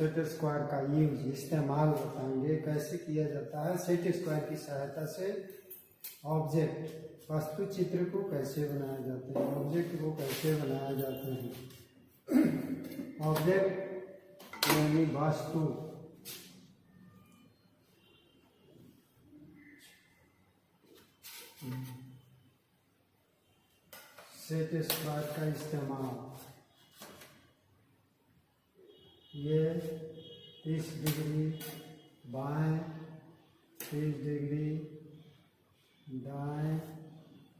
Set square का use इस्तेमाल बताएंगे कैसे किया जाता है। सेट स्क्वायर की सहायता से ऑब्जेक्ट वस्तु चित्र को कैसे बनाया जाता है, ऑब्जेक्ट को कैसे बनाया जाता है। ऑब्जेक्ट यानी वस्तु, सेट स्क्वायर का इस्तेमाल, ये 30 डिग्री बाएं, 30 डिग्री दाएं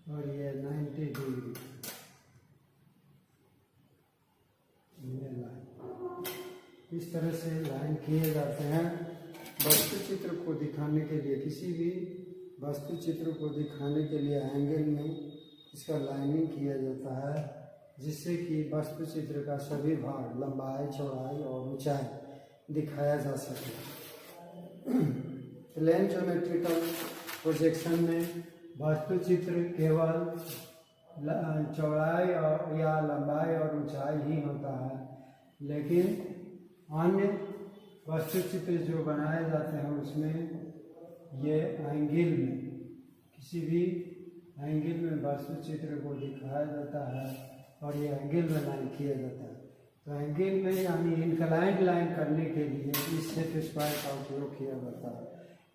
और ये 90 डिग्री, ये लाइन, इस तरह से लाइन किए जाते हैं वस्तु चित्र को दिखाने के लिए। किसी भी वस्तु चित्र को दिखाने के लिए एंगल में इसका लाइनिंग किया जाता है, जिससे कि वस्तु चित्र का सभी भाग, लंबाई, चौड़ाई और ऊंचाई दिखाया जा सके। प्लेन ज्योमेट्रिकल प्रोजेक्शन में वस्तु चित्र केवल चौड़ाई और या लंबाई और ऊंचाई ही होता है, लेकिन अन्य वस्तु चित्र जो बनाए जाते हैं उसमें ये एंगल में, किसी भी एंगल में वस्तु चित्र को दिखाया जाता है और ये एंगल में लाइन किया जाता है। तो एंगल में यानी इंक्लाइंड लाइन करने के लिए इस सेट स्क्वायर का उपयोग किया जाता है।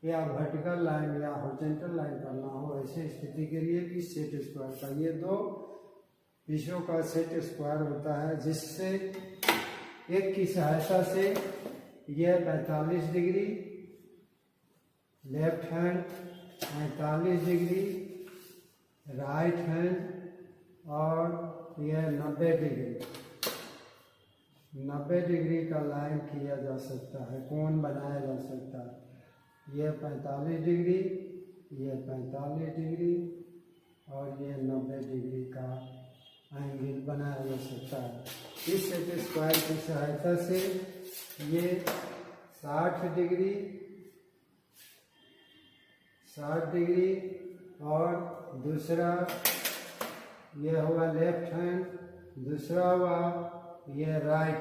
या वर्टिकल लाइन या हॉरिजॉन्टल लाइन करना हो, ऐसे स्थिति के लिए भी सेट स्क्वायर का, ये दो विषयों का सेट स्क्वायर होता है, जिससे एक की सहायता से यह 45 degree left hand, 45 degree right hand और यह 90 डिग्री का लाइन किया जा सकता है, कोण बनाया जा सकता है। यह 45 डिग्री, यह 45 डिग्री और यह 90 डिग्री का एंगल बनाया जा सकता है। इस सेट स्क्वायर की सहायता से ये 60 डिग्री और दूसरा यह हुआ लेफ्ट हैंड, दूसरा हुआ यह राइट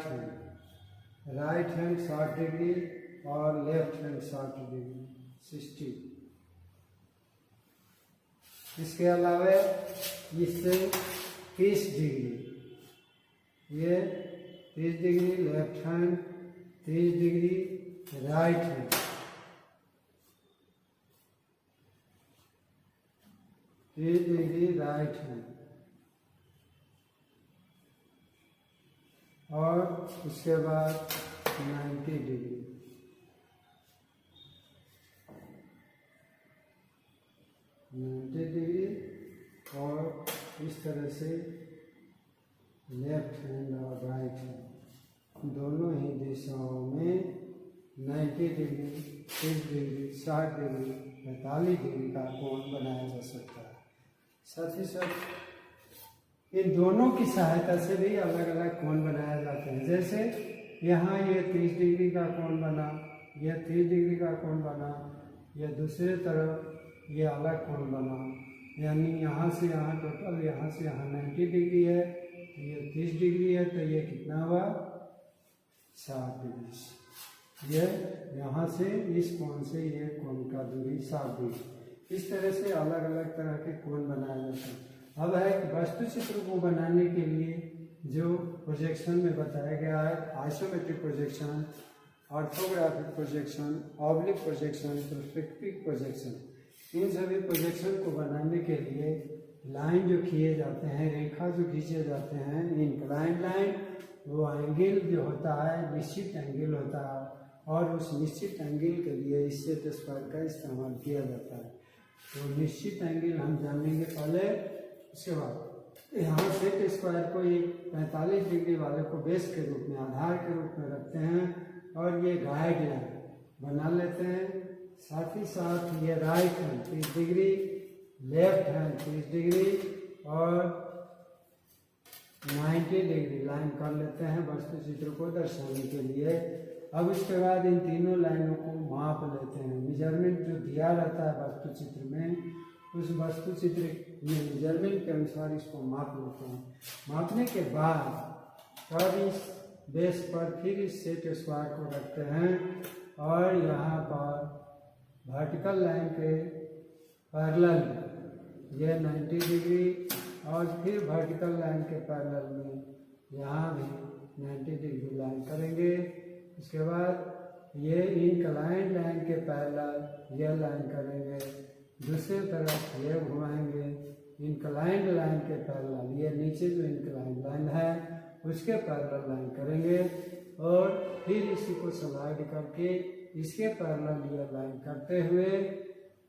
हैंड 60 डिग्री और लेफ्ट हैंड 60 डिग्री 60। इसके अलावा इससे 30 डिग्री, ये 30 degree left hand, 30 degree right hand, 30 degree right hand और उसके बाद 90 डिग्री, 90 डिग्री और इस तरह से लेफ्ट हैंड और राइट हैंड दोनों ही दिशाओं में 90 डिग्री, 30 डिग्री, 60 डिग्री, 45 डिग्री का कोण बनाया जा सकता है। साथ ही साथ इन दोनों की सहायता से भी अलग अलग कोण बनाए जाते हैं। जैसे यहाँ ये 30 डिग्री का कोण बना, यह 30 डिग्री का कोण बना, यह दूसरे तरफ ये अलग कोण बना, यानी यहाँ से यहाँ टोटल, यहाँ से यहाँ 90 डिग्री है, ये 30 डिग्री है, तो ये कितना हुआ 60 डिग्री। यह यहाँ से इस कोण से ये कोण का दूरी 60 डिग्री। इस तरह से अलग अलग तरह के कोण बनाए जाते हैं। अब है कि वस्तु चित्र को बनाने के लिए जो प्रोजेक्शन में बताया गया है, isometric projection, orthographic projection, oblique projection, perspective projection, इन सभी प्रोजेक्शन को बनाने के लिए लाइन जो किए जाते हैं, रेखा जो खींचे जाते हैं, इंक्लाइंड लाइन, वो एंगल जो होता है निश्चित एंगल होता है और उस निश्चित एंगल के लिए इस सेट स्क्वायर का इस्तेमाल किया जाता है। तो निश्चित एंगल हम जानेंगे पहले, उसके बाद यहाँ सेट स्क्वायर को एक 45 डिग्री वाले को बेस के रूप में, आधार के रूप में रखते हैं और ये गाइडलाइन बना लेते हैं। साथ ही साथ ये right hand 30 degree, left hand 30 degree और 90 डिग्री लाइन कर लेते हैं वस्तु चित्र को दर्शाने के लिए। अब इसके बाद इन तीनों लाइनों को माप लेते हैं। मेजरमेंट जो दिया रहता है वस्तु चित्र में, उस वस्तु चित्र में मेजरमेंट के अनुसार इसको माप लेते हैं। मापने के बाद तब इस बेस पर फिर इस सेट स्क्वायर को रखते हैं और यहाँ पर वर्टिकल लाइन के पैरेलल ये 90 डिग्री और फिर वर्टिकल लाइन के पैरेलल में यहाँ भी 90 डिग्री लाइन करेंगे। उसके बाद ये इंक्लाइंड लाइन के पैरेलल ये लाइन करेंगे, दूसरी तरफ ये घुमाएंगे इंक्लाइंड लाइन के पैरेलल, ये नीचे जो इंक्लाइंड लाइन है उसके पैरेलल लाइन करेंगे और फिर इसी को स्लाइड करके इसके पैरेलल ये लाइन करते हुए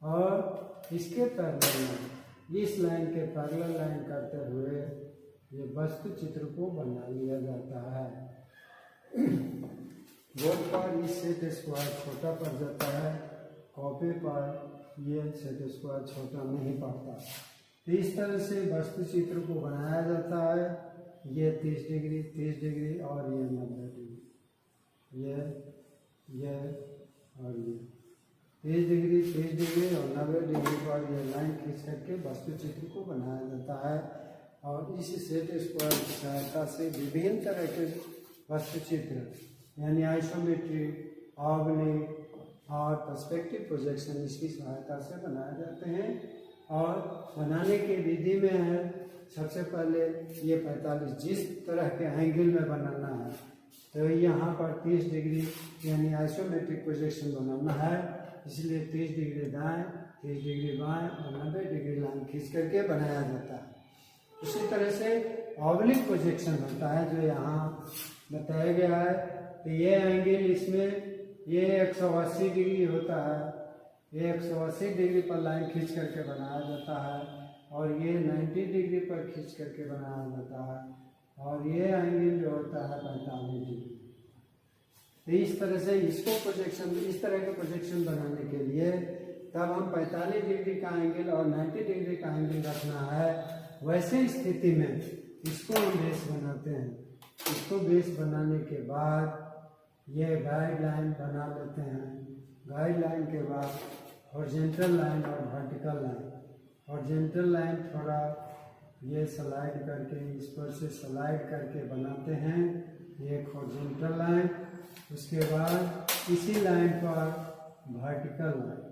और इसके पैरेलल लाइन इस लाइन के पैरेलल लाइन करते हुए ये वस्तु चित्र को बना लिया जाता है। बोर्ड पर इस सेट स्क्वायर छोटा पड़ जाता है, कॉपी पर ये सेट स्क्वायर छोटा नहीं पड़ता। तो इस तरह से वस्तु चित्र को बनाया जाता है। ये 30 डिग्री 30 डिग्री और ये 90 डिग्री, ये और ये 30 डिग्री 30 डिग्री और 90 डिग्री पर ये लाइन खींच करके वस्तु चित्र को बनाया जाता है। और इस सेट स्क्वायर की सहायता से विभिन्न तरह के वस्तु चित्र यानी आइसोमेट्रिक, ऑब्लिक और पर्सपेक्टिव प्रोजेक्शन इसकी सहायता से बनाए जाते हैं। और बनाने की विधि में है सबसे पहले ये 45 जिस तरह के एंगल में बनाना है तो यहाँ पर 30 डिग्री यानी आइसोमेट्रिक प्रोजेक्शन बनाना है, इसलिए 30 डिग्री दाएं 30 डिग्री बाएं और 90 डिग्री लाइन खींच करके बनाया जाता है। उसी तरह से ऑब्लिक प्रोजेक्शन होता है जो यहाँ बताया गया है। तो ये एंगल इसमें ये 180 डिग्री होता है, ये 180 डिग्री पर लाइन खींच करके बनाया जाता है और ये 90 डिग्री पर खींच करके बनाया जाता है और ये एंगल जो होता है 45 डिग्री। तो इस तरह से इसको प्रोजेक्शन इस तरह के प्रोजेक्शन बनाने के लिए तब हम 45 डिग्री का एंगल और 90 डिग्री का एंगल रखना है। वैसे स्थिति में इसको हम बेस बनाते हैं। इसको बेस बनाने के बाद ये गाइडलाइन बना लेते हैं। गाइडलाइन के बाद हॉरिजॉन्टल लाइन और वर्टिकल लाइन। हॉरिजॉन्टल लाइन थोड़ा ये स्लाइड करके इस पर से स्लाइड करके बनाते हैं, ये एक हॉरिजॉन्टल लाइन। उसके बाद इसी लाइन पर वर्टिकल लाइन,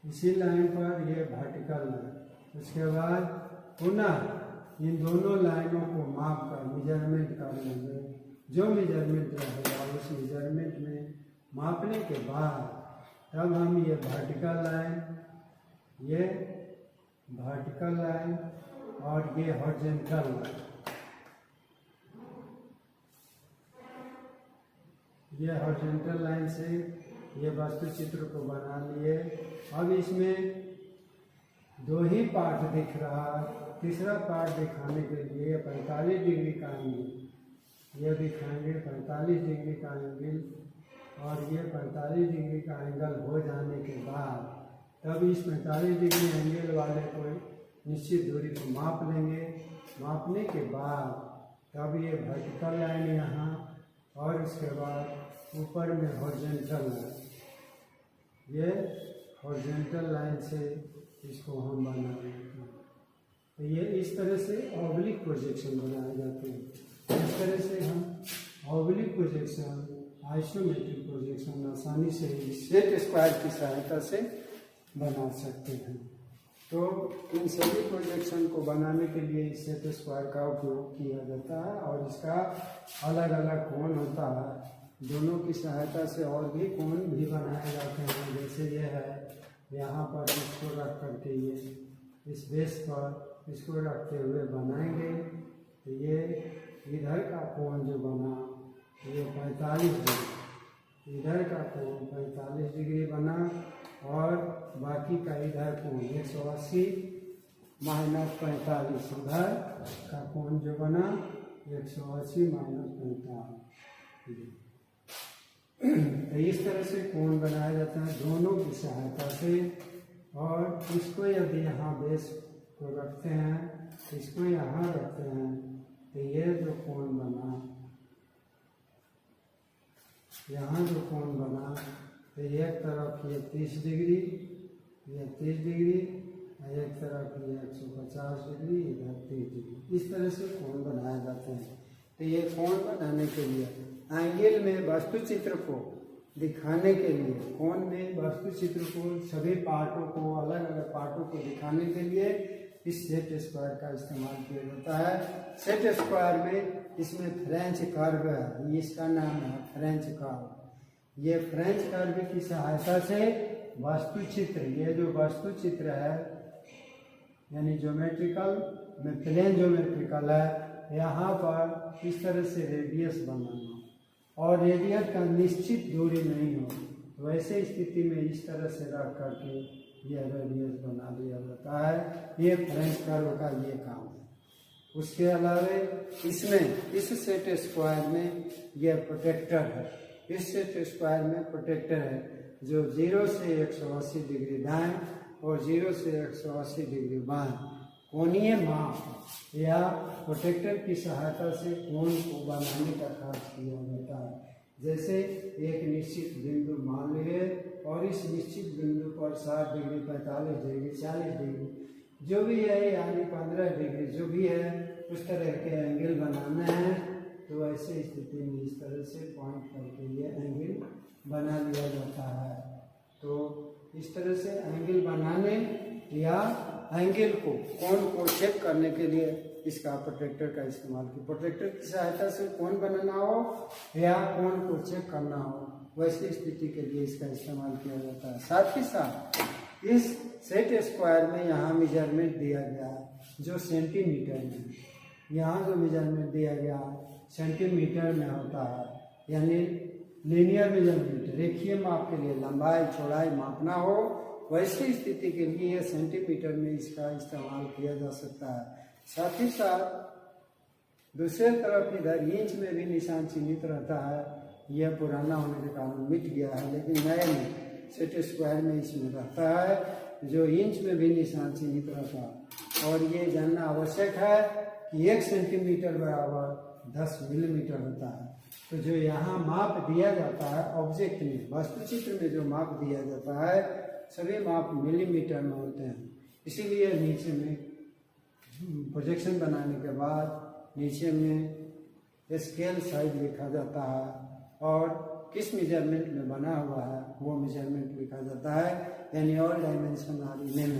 इसी लाइन पर ये वर्टिकल लाइन। उसके बाद पुनः इन दोनों लाइनों को माप कर मेजरमेंट कर लेंगे। जो मेजरमेंट रहेगा उस मेजरमेंट में मापने के बाद तब हम ये वर्टिकल लाइन और ये हॉरिजॉन्टल लाइन, ये हॉरिजॉन्टल लाइन से ये वस्तु चित्र को बना लिए। अब इसमें दो ही पार्ट दिख रहा है, तीसरा पार्ट दिखाने के लिए 45 डिग्री का एंगल ये दिखाएंगे 45 डिग्री का एंगल और ये 45 डिग्री का एंगल हो जाने के बाद तब इस 45 डिग्री एंगल वाले को निश्चित दूरी को माप लेंगे। मापने के बाद तब ये वर्टिकल लाइन यहाँ और उसके बाद ऊपर में हॉरिजॉन्टल लाइन, ये हॉरिजॉन्टल लाइन से इसको हम बना लेते हैं। तो ये इस तरह से ऑब्लिक प्रोजेक्शन बनाए जाते हैं। इस तरह से हम ऑब्लिक प्रोजेक्शन, आइसोमेट्रिक प्रोजेक्शन आसानी से सेट स्क्वायर की सहायता से बना सकते हैं। तो इन सभी प्रोजेक्शन को बनाने के लिए इस सेट स्क्वायर का उपयोग किया जाता है और इसका अलग अलग कोण होता है। दोनों की सहायता से और भी कोण भी बनाए जाते हैं। जैसे ये है, यहाँ पर इसको रख करके ये इस बेस पर इसको रखते हुए बनाएंगे तो ये इधर का कोण जो बना ये 45 डिग्री, इधर का कोण 45 डिग्री बना और बाकी का इधर कोण 180 माइनस 45, उधर का कोण जो बना 180 माइनस 45। तो इस तरह से कोण बनाया जाता है दोनों की सहायता से। और इसको यदि यहाँ बेस को रखते हैं, इसको यहाँ रखते हैं तो ये जो कोण बना, यहाँ जो कोण बना तो एक तरफ ये 30 डिग्री, ये 30 डिग्री एक तरफ ये 150 डिग्री, इधर 30 डिग्री, इस तरह से कोण बनाए जाते हैं। तो ये कोण बनाने के लिए एंगल में वस्तु चित्र को दिखाने के लिए, कोण में वस्तु चित्र को, सभी पार्टों को, अलग अलग पार्टों को दिखाने के लिए इस सेट स्क्वायर का इस्तेमाल किया जाता है। सेट स्क्वायर में इसमें फ्रेंच कर्व है, इसका नाम है फ्रेंच कर्व। ये फ्रेंच कर्व की सहायता से वास्तु चित्र, ये जो वास्तु चित्र है यानी ज्योमेट्रिकल में प्लेन ज्योमेट्रिकल है, यहाँ पर इस तरह से रेडियस बनाना और रेडियस का निश्चित दूरी नहीं हो, वैसे स्थिति में इस तरह से रख करके यह रेडियस बना दिया जाता है। ये फ्रेंच कर्व का ये काम है। उसके अलावा इसमें इस सेट स्क्वायर में यह प्रोटेक्टर है, इस सेट स्क्वायर में प्रोटेक्टर है जो 0 से 180 डिग्री दाएं और 0 से 180 डिग्री बाएं कोणीय माप या प्रोटेक्टर की सहायता से कोण को बनाने का कार्य किया जाता है। जैसे एक निश्चित बिंदु मान लिए और इस निश्चित बिंदु पर 60 डिग्री, 45 डिग्री, 40 डिग्री जो भी है, यानी 15 डिग्री जो भी है, उस तरह के एंगल बनाना है। तो ऐसे स्थिति में इस तरह से पॉइंट करके ये एंगल बना लिया जाता है। तो इस तरह से एंगल बनाने या एंगल को, कोण को चेक करने के लिए इसका प्रोटेक्टर का इस्तेमाल किया। प्रोटेक्टर की सहायता से कोण बनाना हो या कोण को चेक करना हो, वैसी स्थिति के लिए इसका इस्तेमाल किया जाता है। साथ ही साथ इस सेट स्क्वायर में यहाँ मेजरमेंट दिया गया है जो सेंटीमीटर में, यहाँ जो मेजरमेंट दिया गया सेंटीमीटर में होता है, यानी लीनियर मेजरमेंट, रेखीय माप के लिए लंबाई चौड़ाई मापना हो, वैसी स्थिति के लिए यह सेंटीमीटर में इसका इस्तेमाल किया जा सकता है। साथ ही साथ दूसरे तरफ इधर इंच में भी निशान चिन्हित रहता है। यह पुराना होने के कारण मिट गया है, लेकिन नए में सेट स्क्वायर में इसमें रहता है जो इंच में भी निशान चिन्हित रहता है। और ये जानना आवश्यक है कि 1 सेंटीमीटर बराबर 10 मिलीमीटर होता है। तो जो यहाँ माप दिया जाता है ऑब्जेक्ट में, वास्तु चित्र में जो माप दिया जाता है, सभी माप मिलीमीटर में होते हैं। इसीलिए नीचे में प्रोजेक्शन बनाने के बाद नीचे में स्केल साइज लिखा जाता है और किस मेजरमेंट में बना हुआ है वो मेजरमेंट लिखा जाता है, यानी all dimension are in m,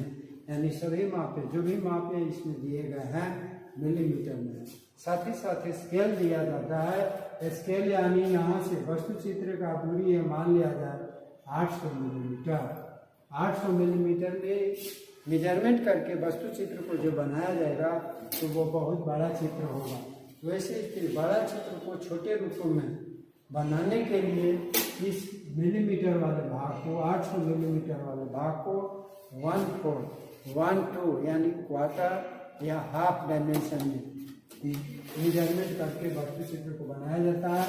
यानी सभी मापे, जो भी मापे इसमें दिए गए हैं मिलीमीटर में। साथ ही साथ स्केल दिया जाता है। स्केल यानी यहाँ से वस्तु चित्र का दूरी है, मान लिया जाए 800 मिलीमीटर। 800 मिलीमीटर में मेजरमेंट करके वस्तु चित्र को जो बनाया जाएगा तो वो बहुत बड़ा चित्र होगा। वैसे बड़ा चित्र को छोटे रूपों में बनाने के लिए इस मिलीमीटर वाले भाग को, 800 मिलीमीटर वाले भाग को 1/4, 1/2 यानी क्वार्टर या हाफ डायमेंशन में मेजरमेंट करके वस्तु चित्र को बनाया जाता है।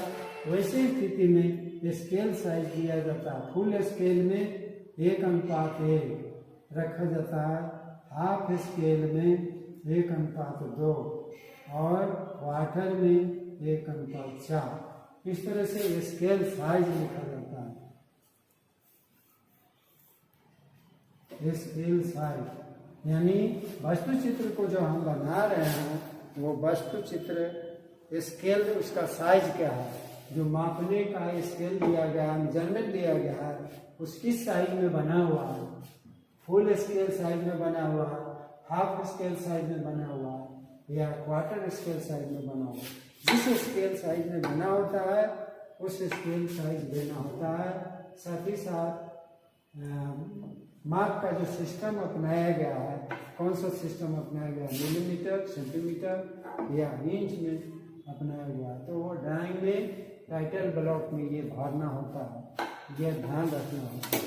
वैसे स्थिति में स्केल साइज दिया जाता है। फुल स्केल में 1:1 रखा जाता है, हाफ स्केल में 1:2 और क्वार्टर में 1:4। इस तरह से स्केल साइज लिखा जाता है। स्केल साइज यानी वस्तु चित्र को जो हम बना रहे हैं वो वस्तु चित्र स्केल, उसका साइज क्या है, जो मापने का स्केल दिया गया, मेजरमेंट दिया गया है, उसकी साइज में बना हुआ है। फुल स्केल साइज में बना हुआ है, हाफ स्केल साइज में बना हुआ है या क्वार्टर स्केल साइज में बना हुआ है। जिस स्केल साइज में बना होता है उस स्केल साइज देना होता है। साथ ही साथ माप का जो सिस्टम अपनाया गया है, कौन सा सिस्टम अपनाया गया, मिलीमीटर, सेंटीमीटर या इंच में अपनाया गया, तो वो ड्राइंग में टाइटल ब्लॉक में ये भरना होता है, ये ध्यान रखना होता है।